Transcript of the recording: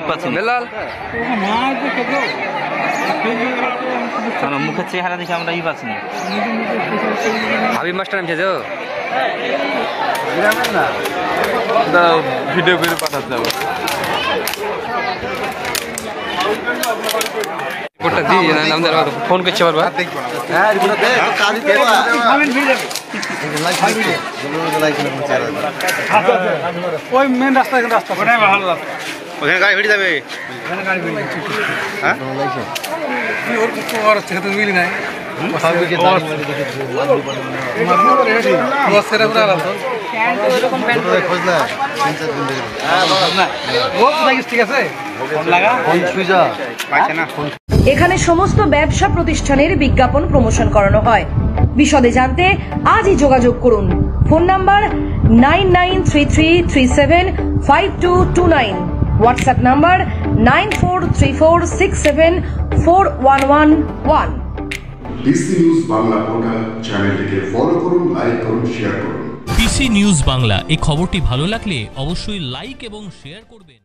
পাচ্ছেন বেলাল মুখের চেহারা দেখে আমরা পাচ্ছি না। হাবিব মাস্টার নামছে তো ভিডিও করে পাঠাতে হবে। কোটা দিয়ে নাম দেওয়ার ফোন করছে পারবা হ্যাঁ এগুলো দে কাজ দেবা ওই মেন রাস্তা এখানে রাস্তা ওখানে ভালো রাস্তা ওখানে গাড়ি ভিড় যাবে ওর ওর থেকে মিলি নাই ঠিক আছে এখানে সমস্ত ব্যবসা প্রতিষ্ঠানের বিজ্ঞাপন প্রমোশন করানো হয়। বিশদে জানতে আজই যোগাযোগ করুন। Phone number 9933375229, WhatsApp number 9434674111। PC news Bangla portal চ্যানেলটিকে ফলো করুন, লাইক করুন, শেয়ার করুন। পিসি নিউজ বাংলা এই খবরটি ভালো লাগলে অবশ্যই লাইক এবং শেয়ার করবেন।